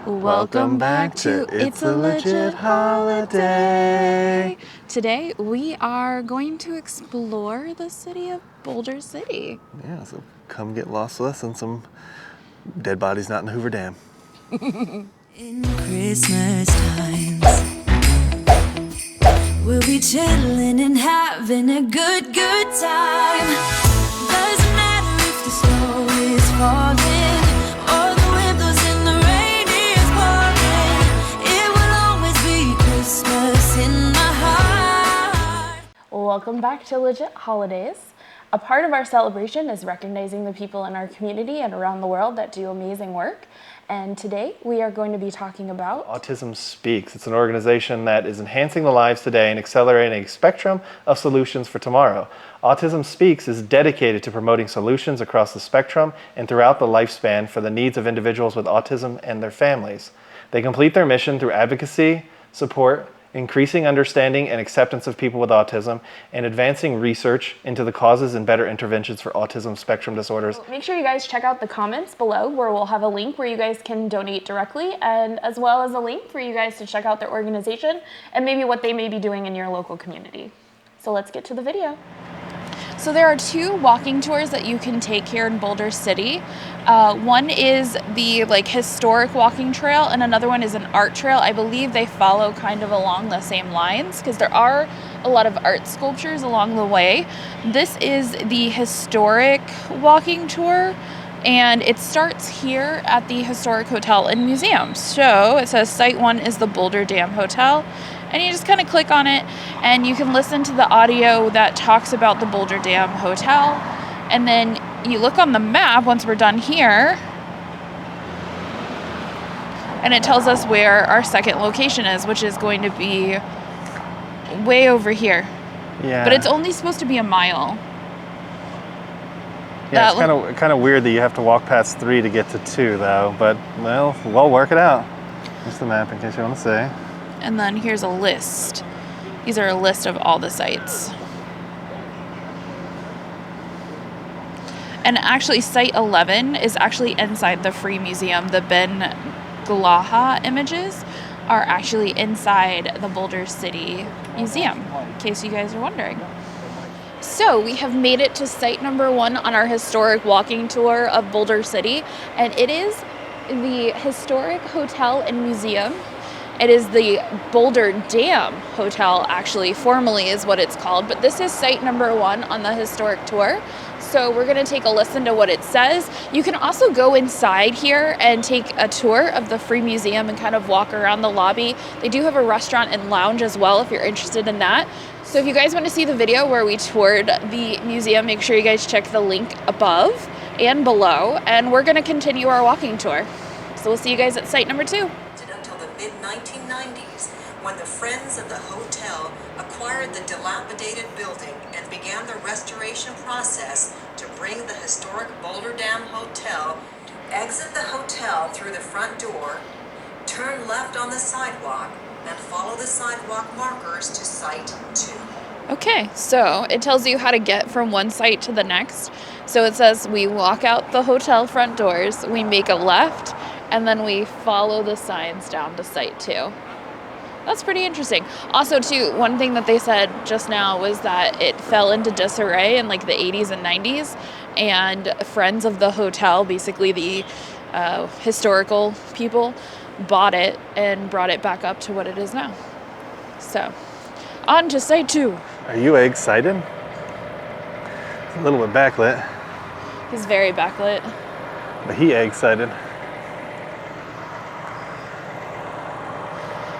Welcome back to It's a Legit Holiday. Today we are going to explore the city of Boulder City. Yeah, so come get lost with us and some dead bodies not in the Hoover Dam. In Christmas times, we'll be chilling and having a good time. Doesn't matter if the snow is falling or the wind blows and the rain is pouring. It will always be Christmas in my heart. Welcome back to Legit Holidays. A part of our celebration is recognizing the people in our community and around the world that do amazing work. And today we are going to be talking about Autism Speaks. It's an organization that is enhancing the lives today and accelerating a spectrum of solutions for tomorrow. Autism Speaks is dedicated to promoting solutions across the spectrum and throughout the lifespan for the needs of individuals with autism and their families. They complete their mission through advocacy, support, increasing understanding and acceptance of people with autism, and advancing research into the causes and better interventions for autism spectrum disorders. Make sure you guys check out the comments below where we'll have a link where you guys can donate directly, and as well as a link for you guys to check out their organization and maybe what they may be doing in your local community. So let's get to the video. So there are two walking tours that you can take here in Boulder City. One is the historic walking trail, and another one is an art trail. I believe they follow kind of along the same lines because there are a lot of art sculptures along the way. This is the historic walking tour, and it starts here at the Historic Hotel and Museum. So it says Site 1 is the Boulder Dam Hotel. And you just kind of click on it and you can listen to the audio that talks about the Boulder Dam Hotel. And then you look on the map once we're done here and it tells us where our second location is, which is going to be way over here. Yeah. But it's only supposed to be a mile. Yeah, it's kind of weird that you have to walk past 3 to get to 2 though, but well, we'll work it out. Here's the map in case you want to see. And then here's a list. These are a list of all the sites. And actually, Site 11 is actually inside the Free Museum. The Ben Glaha images are actually inside the Boulder City Museum, in case you guys are wondering. So we have made it to site number 1 on our historic walking tour of Boulder City, and it is the Historic Hotel and Museum. It is the Boulder Dam Hotel, actually, formally is what it's called, but this is site number 1 on the historic tour. So we're gonna take a listen to what it says. You can also go inside here and take a tour of the Free Museum and kind of walk around the lobby. They do have a restaurant and lounge as well if you're interested in that. So if you guys want to see the video where we toured the museum, make sure you guys check the link above and below, and we're gonna continue our walking tour. So we'll see you guys at site number 2. Mid-1990s, when the Friends of the Hotel acquired the dilapidated building and began the restoration process to bring the historic Boulder Dam Hotel to exit the hotel through the front door, turn left on the sidewalk, and follow the sidewalk markers to Site 2. Okay, so it tells you how to get from one site to the next. So it says we walk out the hotel front doors, we make a left, and then we follow the signs down to Site 2. That's pretty interesting. Also, too, one thing that they said just now was that it fell into disarray in the 80s and 90s, and friends of the hotel, basically the historical people, bought it and brought it back up to what it is now. So, on to Site 2. Are you excited? It's a little bit backlit. He's very backlit. But he excited.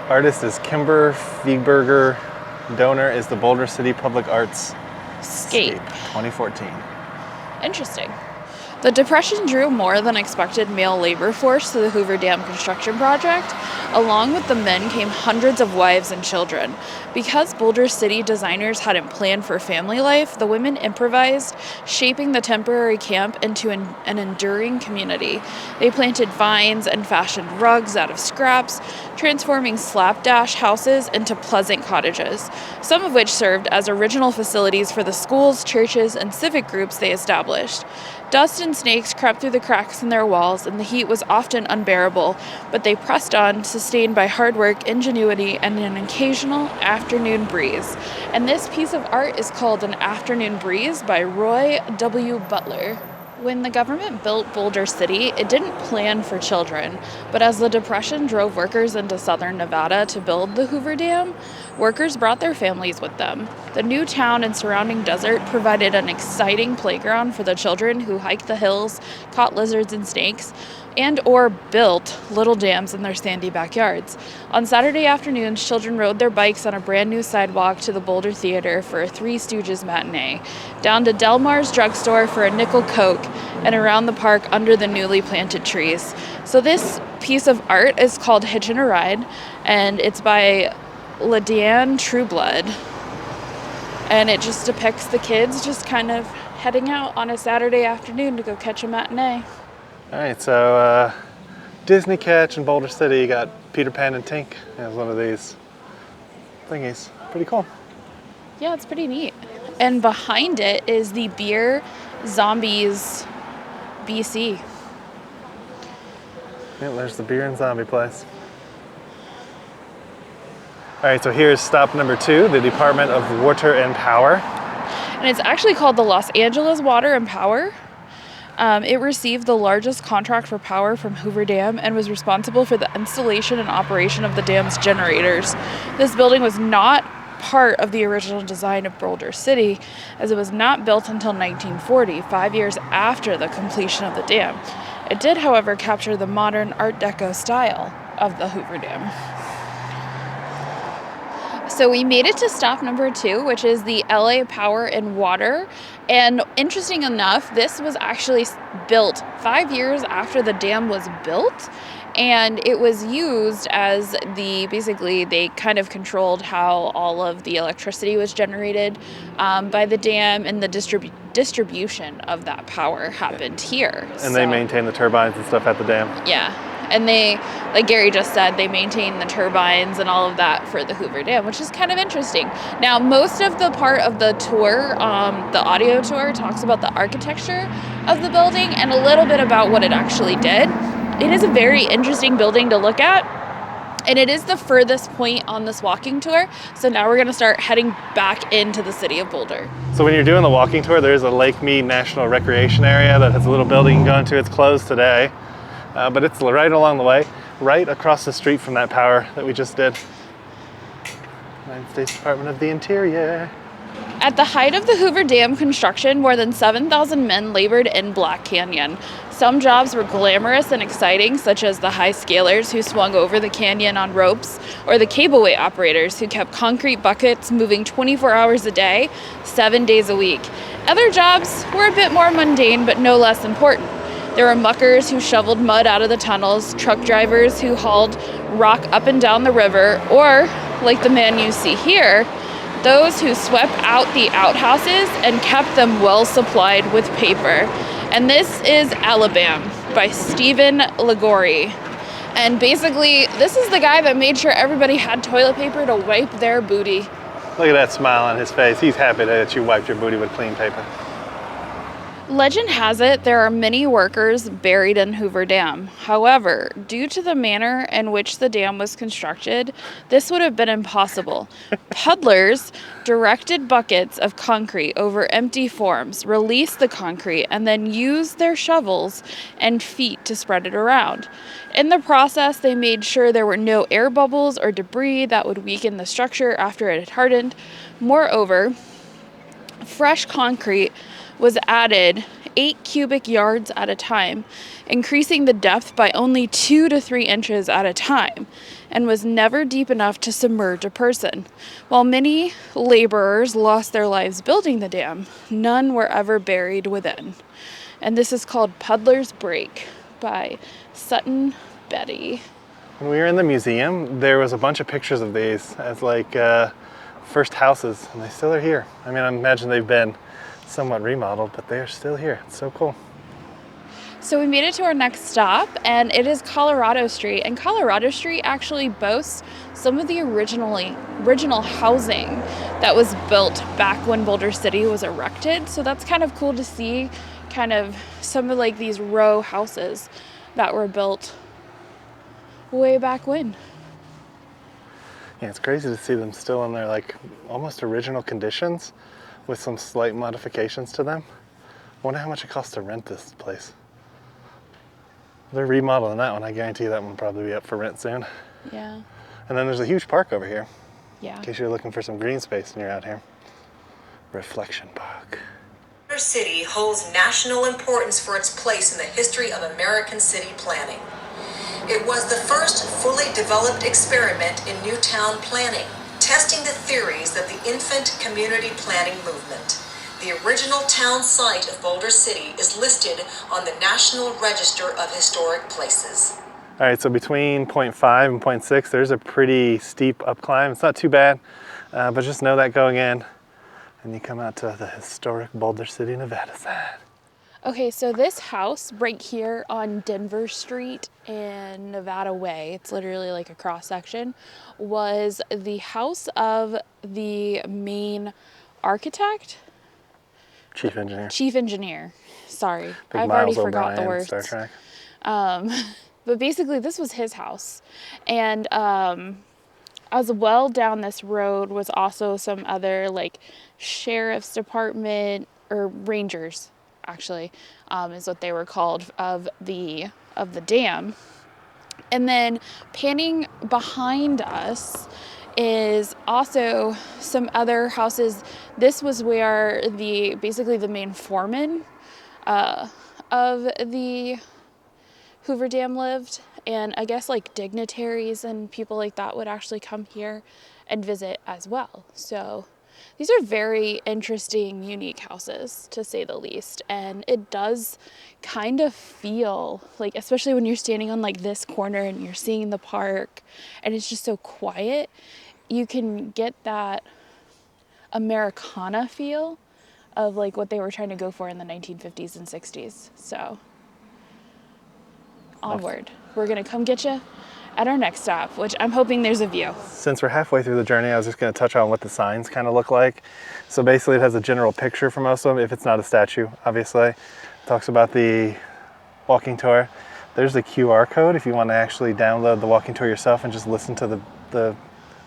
Artist is Kimber Fiegberger. Donor is the Boulder City Public Arts Scape 2014. Interesting. The Depression drew more than expected male labor force to the Hoover Dam construction project. Along with the men came hundreds of wives and children. Because Boulder City designers hadn't planned for family life, the women improvised, shaping the temporary camp into an enduring community. They planted vines and fashioned rugs out of scraps, transforming slapdash houses into pleasant cottages, some of which served as original facilities for the schools, churches, and civic groups they established. Dust and snakes crept through the cracks in their walls, and the heat was often unbearable, but they pressed on, sustained by hard work, ingenuity, and an occasional afternoon breeze. And this piece of art is called An Afternoon Breeze by Roy W. Butler. When the government built Boulder City, it didn't plan for children, but as the Depression drove workers into southern Nevada to build the Hoover Dam, workers brought their families with them. The new town and surrounding desert provided an exciting playground for the children who hiked the hills, caught lizards and snakes, and or built little dams in their sandy backyards. On Saturday afternoons, children rode their bikes on a brand new sidewalk to the Boulder Theater for a Three Stooges matinee, down to Del Mar's drugstore for a nickel Coke, and around the park under the newly planted trees. So this piece of art is called Hitchin' a Ride, and it's by LaDeanne Trueblood. And it just depicts the kids just kind of heading out on a Saturday afternoon to go catch a matinee. All right, so Disney Catch in Boulder City, you got Peter Pan and Tink as one of these thingies. Pretty cool. Yeah, it's pretty neat. And behind it is the Beer Zombies BC. Yeah, there's the beer and zombie place. All right, so here's stop number 2, the Department of Water and Power. And it's actually called the Los Angeles Water and Power. It received the largest contract for power from Hoover Dam and was responsible for the installation and operation of the dam's generators. This building was not part of the original design of Boulder City, as it was not built until 1940, 5 years after the completion of the dam. It did, however, capture the modern Art Deco style of the Hoover Dam. So we made it to stop number 2, which is the LA Power and Water. And interesting enough, this was actually built 5 years after the dam was built. And it was used as basically they kind of controlled how all of the electricity was generated by the dam, and the distribution of that power happened here. And they maintain the turbines and stuff at the dam. Yeah. And they, like Gary just said, they maintain the turbines and all of that for the Hoover Dam, which is kind of interesting. Now, most of the part of the tour, the audio tour, talks about the architecture of the building and a little bit about what it actually did. It is a very interesting building to look at, and it is the furthest point on this walking tour. So now we're going to start heading back into the city of Boulder. So when you're doing the walking tour, there's a Lake Mead National Recreation Area that has a little building you can go into. It's closed today. But it's right along the way, right across the street from that power that we just did. United States Department of the Interior. At the height of the Hoover Dam construction, more than 7,000 men labored in Black Canyon. Some jobs were glamorous and exciting, such as the high scalers who swung over the canyon on ropes, or the cableway operators who kept concrete buckets moving 24 hours a day, 7 days a week. Other jobs were a bit more mundane, but no less important. There were muckers who shoveled mud out of the tunnels, truck drivers who hauled rock up and down the river, or, like the man you see here, those who swept out the outhouses and kept them well supplied with paper. And this is Alabama by Stephen Ligori. And basically, this is the guy that made sure everybody had toilet paper to wipe their booty. Look at that smile on his face. He's happy that you wiped your booty with clean paper. Legend has it there are many workers buried in Hoover Dam. However, due to the manner in which the dam was constructed, this would have been impossible. Puddlers directed buckets of concrete over empty forms, released the concrete, and then used their shovels and feet to spread it around. In the process, they made sure there were no air bubbles or debris that would weaken the structure after it had hardened. Moreover, fresh concrete was added 8 cubic yards at a time, increasing the depth by only 2 to 3 inches at a time, and was never deep enough to submerge a person. While many laborers lost their lives building the dam, none were ever buried within. And this is called Puddler's Break by Sutton Betty. When we were in the museum, there was a bunch of pictures of these as like first houses, and they still are here. I mean, I imagine they've been somewhat remodeled, but they are still here. It's so cool. So we made it to our next stop, and it is Colorado Street. And Colorado Street actually boasts some of the original housing that was built back when Boulder City was erected. So that's kind of cool to see kind of some of like these row houses that were built way back when. Yeah, it's crazy to see them still in their like almost original conditions with some slight modifications to them. I wonder how much it costs to rent this place. They're remodeling that one. I guarantee that one will probably be up for rent soon. Yeah. And then there's a huge park over here, Yeah. in case you're looking for some green space and you're out here. Reflection Park. Boulder City holds national importance for its place in the history of American city planning. It was the first fully developed experiment in new town planning, testing the theories of the infant community planning movement. The original town site of Boulder City is listed on the National Register of Historic Places. All right, so between 0.5 and 0.6, there's a pretty steep up climb. It's not too bad, but just know that going in. And you come out to the historic Boulder City, Nevada side. Okay, so this house right here on Denver Street and Nevada Way, it's literally like a cross section, was the house of the main architect? Chief engineer. Chief engineer. Sorry, Big I've Miles already forgot the O'Brien, words. Star Trek. But basically, this was his house. And as well down this road was also some other like sheriff's department, or rangers, actually, is what they were called, of the dam. And then panning behind us is also some other houses. This was where basically the main foreman of the Hoover Dam lived, and I guess like dignitaries and people like that would actually come here and visit as well. So these are very interesting, unique houses, to say the least. And it does kind of feel like, especially when you're standing on like this corner and you're seeing the park and it's just so quiet, you can get that Americana feel of like what they were trying to go for in the 1950s and 60s. So onward. We're gonna come get you at our next stop, which I'm hoping there's a view. Since we're halfway through the journey, I was just going to touch on what the signs kind of look like. So basically it has a general picture for most of them, if it's not a statue, obviously. It talks about the walking tour. There's a QR code if you want to actually download the walking tour yourself and just listen to the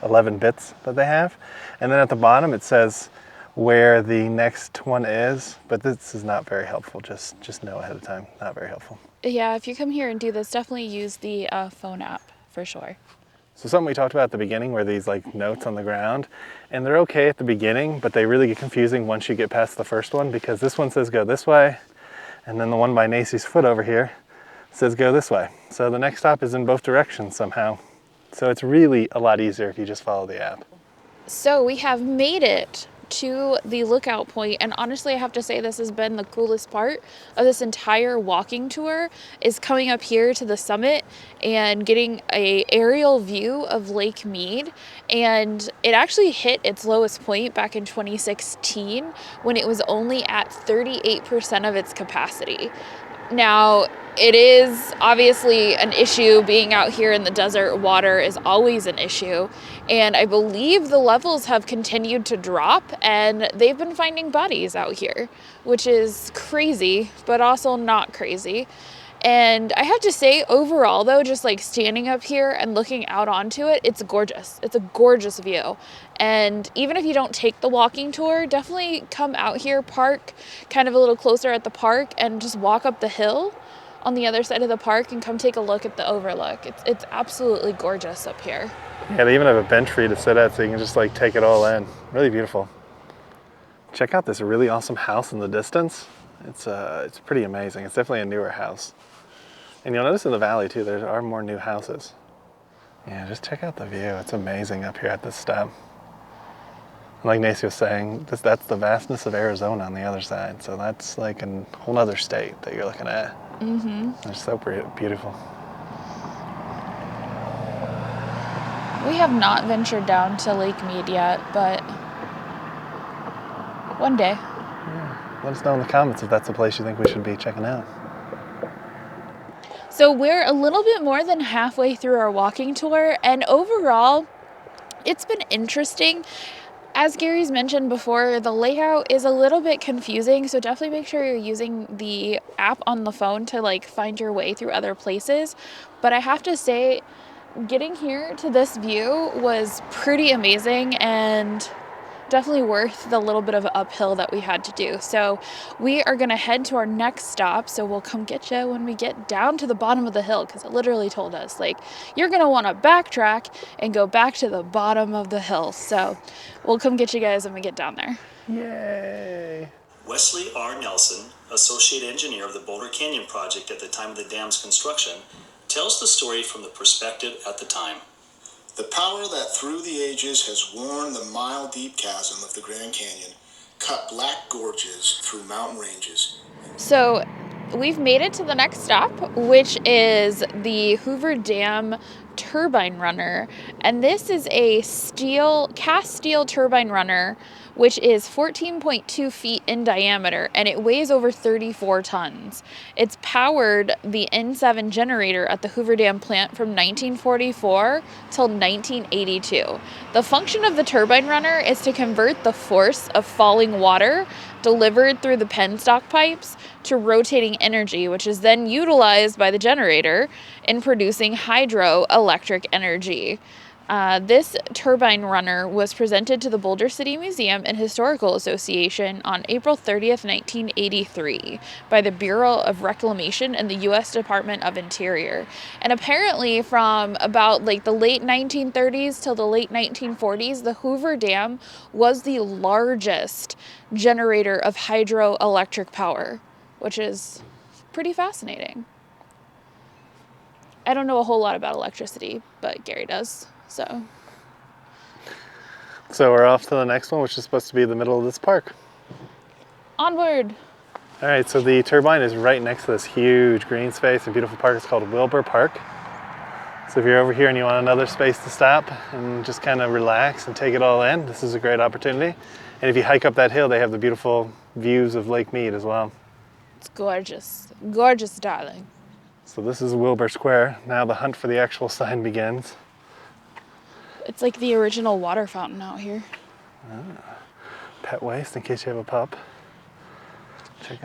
11 bits that they have. And then at the bottom it says where the next one is, but this is not very helpful. Just know ahead of time, not very helpful. Yeah, if you come here and do this, definitely use the phone app for sure. So something we talked about at the beginning were these like notes on the ground, and they're okay at the beginning, but they really get confusing once you get past the first one, because this one says go this way, and then the one by Nacy's foot over here says go this way. So the next stop is in both directions somehow. So it's really a lot easier if you just follow the app. So we have made it to the lookout point, and honestly I have to say this has been the coolest part of this entire walking tour, is coming up here to the summit and getting a aerial view of Lake Mead. And it actually hit its lowest point back in 2016 when it was only at 38% of its capacity. Now, it is obviously an issue being out here in the desert. Water is always an issue. And I believe the levels have continued to drop, and they've been finding bodies out here, which is crazy, but also not crazy. And I have to say, overall though, just like standing up here and looking out onto it, it's gorgeous. It's a gorgeous view. And even if you don't take the walking tour, definitely come out here, park kind of a little closer at the park, and just walk up the hill on the other side of the park and come take a look at the overlook. It's absolutely gorgeous up here. Yeah, they even have a bench for you to sit at so you can just like take it all in. Really beautiful. Check out this really awesome house in the distance. It's pretty amazing. It's definitely a newer house. And you'll notice in the valley too, there are more new houses. Yeah, just check out the view. It's amazing up here at this step. And like Nacy was saying, that's the vastness of Arizona on the other side. So that's like a whole other state that you're looking at. Mm-hmm. It's so beautiful. We have not ventured down to Lake Mead yet, but one day. Yeah. Let us know in the comments if that's a place you think we should be checking out. So we're a little bit more than halfway through our walking tour, and overall, it's been interesting. As Gary's mentioned before, the layout is a little bit confusing, so definitely make sure you're using the app on the phone to like find your way through other places. But I have to say, getting here to this view was pretty amazing and definitely worth the little bit of uphill that we had to do. So we are going to head to our next stop, so we'll come get you when we get down to the bottom of the hill, because it literally told us like you're going to want to backtrack and go back to the bottom of the hill. So we'll come get you guys when we get down there. Yay! Wesley R. Nelson, Associate Engineer of the Boulder Canyon Project at the time of the dam's construction, tells the story from the perspective at the time. The power that through the ages has worn the mile-deep chasm of the Grand Canyon, cut black gorges through mountain ranges. So we've made it to the next stop, which is the Hoover Dam turbine runner. And this is a cast steel turbine runner, which is 14.2 feet in diameter, and it weighs over 34 tons. It's powered the N7 generator at the Hoover Dam plant from 1944 till 1982. The function of the turbine runner is to convert the force of falling water delivered through the penstock pipes to rotating energy, which is then utilized by the generator in producing hydroelectric energy. This turbine runner was presented to the Boulder City Museum and Historical Association on April 30th, 1983 by the Bureau of Reclamation and the U.S. Department of Interior. And apparently from about like the late 1930s till the late 1940s, the Hoover Dam was the largest generator of hydroelectric power, which is pretty fascinating. I don't know a whole lot about electricity, but Gary does. So we're off to the next one, which is supposed to be the middle of this park. Onward! All right, so the turbine is right next to this huge green space and beautiful park. It's called Wilbur Park. So if you're over here and you want another space to stop and just kind of relax and take it all in, this is a great opportunity. And if you hike up that hill, they have the beautiful views of Lake Mead as well. It's gorgeous. Gorgeous, darling. So this is Wilbur Square. Now the hunt for the actual sign begins. It's like the original water fountain out here. Pet waste in case you have a pup.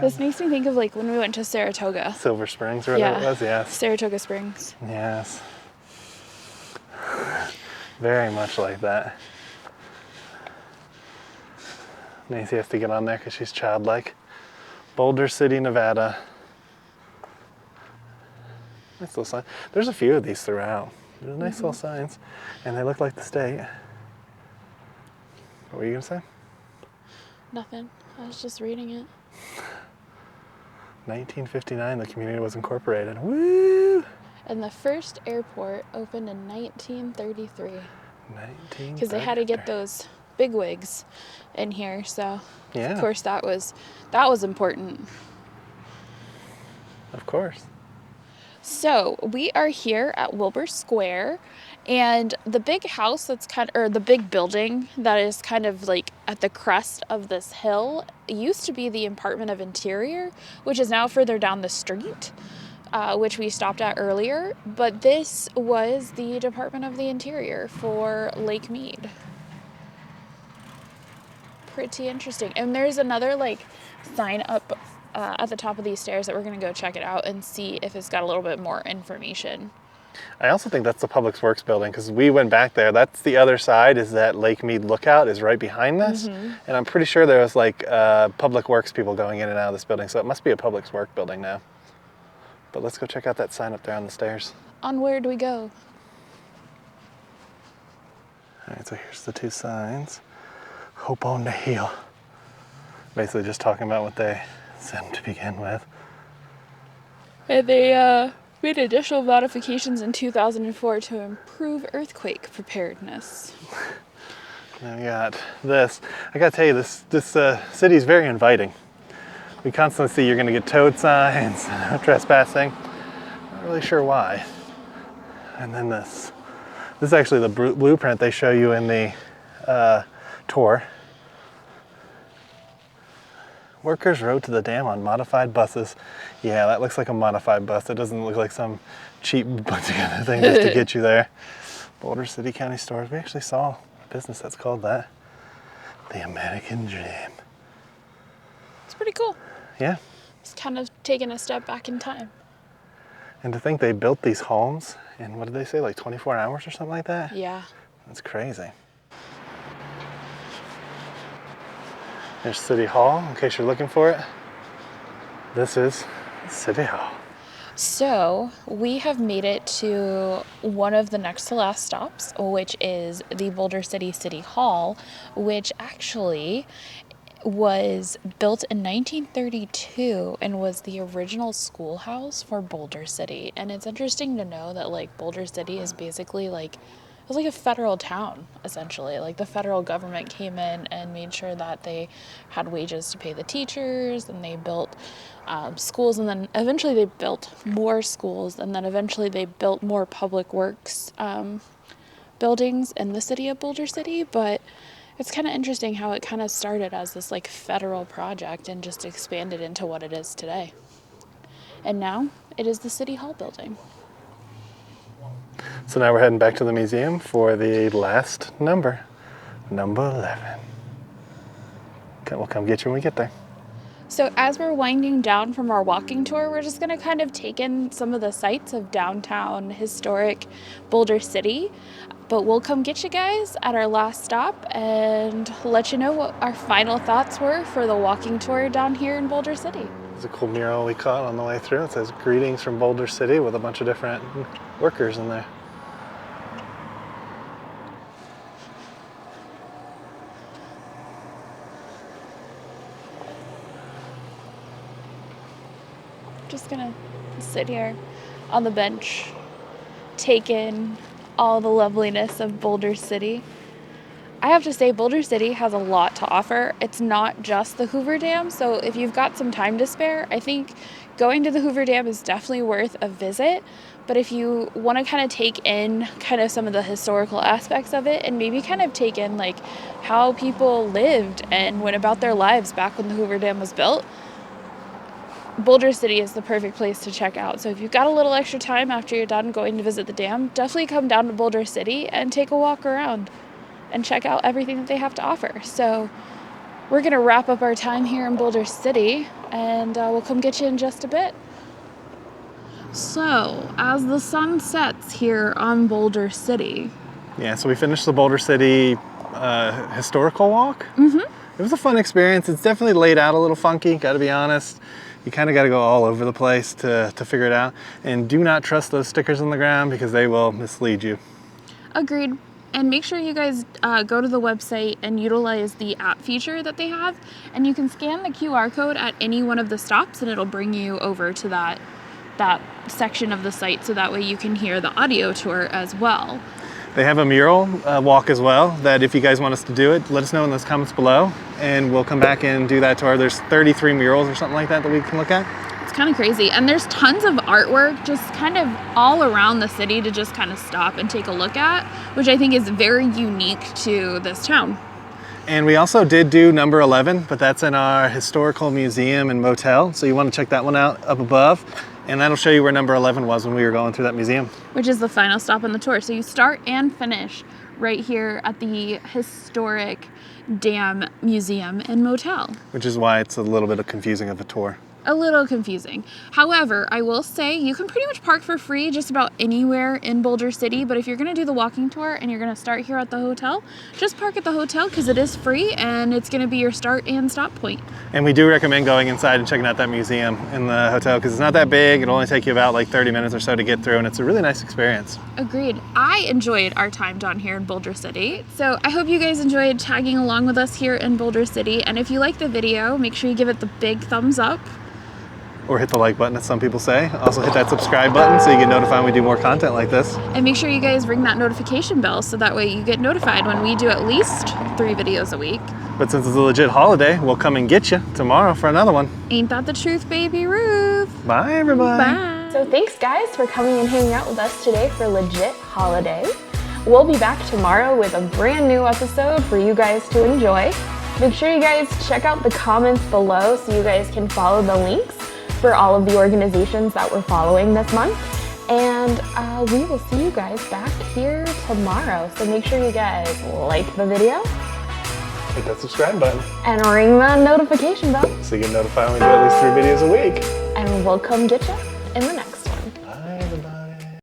This makes me think of like when we went to Saratoga. Silver Springs or whatever it was, yes. Saratoga Springs. Yes. Very much like that. Nancy has to get on there because she's childlike. Boulder City, Nevada. Nice little sign. There's a few of these throughout. There's nice little signs, and they look like the state. What were you gonna say? Nothing. I was just reading it. 1959, the community was incorporated. Woo! And the first airport opened in 1933. 1933. Because they had to get those bigwigs in here, so yeah. Of course that was important. Of course. So we are here at Wilbur Square, and the big house the big building that is kind of like at the crest of this hill used to be the Department of Interior, which is now further down the street, which we stopped at earlier. But this was the Department of the Interior for Lake Mead. Pretty interesting. And there's another like sign up at the top of these stairs that we're going to go check it out and see if it's got a little bit more information. I also think that's the Public Works building because we went back there. That's the other side, is that Lake Mead Lookout is right behind this. And I'm pretty sure there was like Public Works people going in and out of this building. So it must be a Public Works building now. But let's go check out that sign up there on the stairs. Onward we go. All right, so here's the two signs. Hope on the hill. Basically just talking about what they said to begin with. And they made additional modifications in 2004 to improve earthquake preparedness. Then we got this. I gotta tell you, this city is very inviting. We constantly see you're gonna get towed signs, no trespassing. Not really sure why. And then this. This is actually the blueprint they show you in the tour. Workers rode to the dam on modified buses. Yeah, that looks like a modified bus. It doesn't look like some cheap put together thing just to get you there. Boulder City County Stores. We actually saw a business that's called that. The American dream. It's pretty cool. Yeah. It's kind of taking a step back in time. And to think they built these homes in, what did they say, like 24 hours or something like that? Yeah. That's crazy. There's City Hall, in case you're looking for it. This is City Hall. So we have made it to one of the next to last stops, which is the Boulder City City Hall, which actually was built in 1932 and was the original schoolhouse for Boulder City. And it's interesting to know that like Boulder City is basically like, it was like a federal town, essentially. Like the federal government came in and made sure that they had wages to pay the teachers, and they built schools, and then eventually they built more schools, and then eventually they built more public works buildings in the city of Boulder City. But it's kind of interesting how it kind of started as this like federal project and just expanded into what it is today. And now it is the City Hall building. So now we're heading back to the museum for the last number, number 11. Okay, we'll come get you when we get there. So as we're winding down from our walking tour, we're just going to kind of take in some of the sights of downtown historic Boulder City. But we'll come get you guys at our last stop and let you know what our final thoughts were for the walking tour down here in Boulder City. There's a cool mural we caught on the way through. It says "Greetings from Boulder City" with a bunch of different workers in there. Just gonna sit here on the bench, take in all the loveliness of Boulder City. I have to say, Boulder City has a lot to offer. It's not just the Hoover Dam, so if you've got some time to spare, I think going to the Hoover Dam is definitely worth a visit. But if you want to kind of take in kind of some of the historical aspects of it, and maybe kind of take in like how people lived and went about their lives back when the Hoover Dam was built, Boulder City is the perfect place to check out. So if you've got a little extra time after you're done going to visit the dam, definitely come down to Boulder City and take a walk around and check out everything that they have to offer. So we're going to wrap up our time here in Boulder City, and we'll come get you in just a bit. So as the sun sets here on Boulder City. Yeah, so we finished the Boulder City historical walk. Mm-hmm. It was a fun experience. It's definitely laid out a little funky, got to be honest. You kind of got to go all over the place to figure it out. And do not trust those stickers on the ground because they will mislead you. Agreed. And make sure you guys go to the website and utilize the app feature that they have. And you can scan the QR code at any one of the stops and it'll bring you over to that section of the site, so that way you can hear the audio tour as well. They have a mural walk as well, that if you guys want us to do it, let us know in those comments below and we'll come back and do that tour. There's 33 murals or something like that we can look at. It's kind of crazy. And there's tons of artwork just kind of all around the city to just kind of stop and take a look at, which I think is very unique to this town. And we also did do number 11, but that's in our historical museum and motel. So you want to check that one out up above. And that'll show you where number 11 was when we were going through that museum. Which is the final stop on the tour. So you start and finish right here at the historic Dam Museum and Motel. Which is why it's a little bit confusing of a tour. A little confusing. However, I will say you can pretty much park for free just about anywhere in Boulder City, but if you're going to do the walking tour and you're going to start here at the hotel, just park at the hotel because it is free and it's going to be your start and stop point. And we do recommend going inside and checking out that museum in the hotel because it's not that big. It'll only take you about like 30 minutes or so to get through, and it's a really nice experience. Agreed. I enjoyed our time down here in Boulder City. So I hope you guys enjoyed tagging along with us here in Boulder City, and if you like the video, make sure you give it the big thumbs up. Or hit the like button, as some people say. Also hit that subscribe button so you get notified when we do more content like this. And make sure you guys ring that notification bell so that way you get notified when we do at least 3 videos a week. But since it's a legit holiday, we'll come and get you tomorrow for another one. Ain't that the truth, baby Ruth? Bye, everybody. Bye. So thanks, guys, for coming and hanging out with us today for Legit Holiday. We'll be back tomorrow with a brand new episode for you guys to enjoy. Make sure you guys check out the comments below so you guys can follow the links for all of the organizations that we're following this month. And we will see you guys back here tomorrow. So make sure you guys like the video, hit that subscribe button And ring that notification bell. so you get notified when we do at least 3 videos a week. And we'll come get you in the next.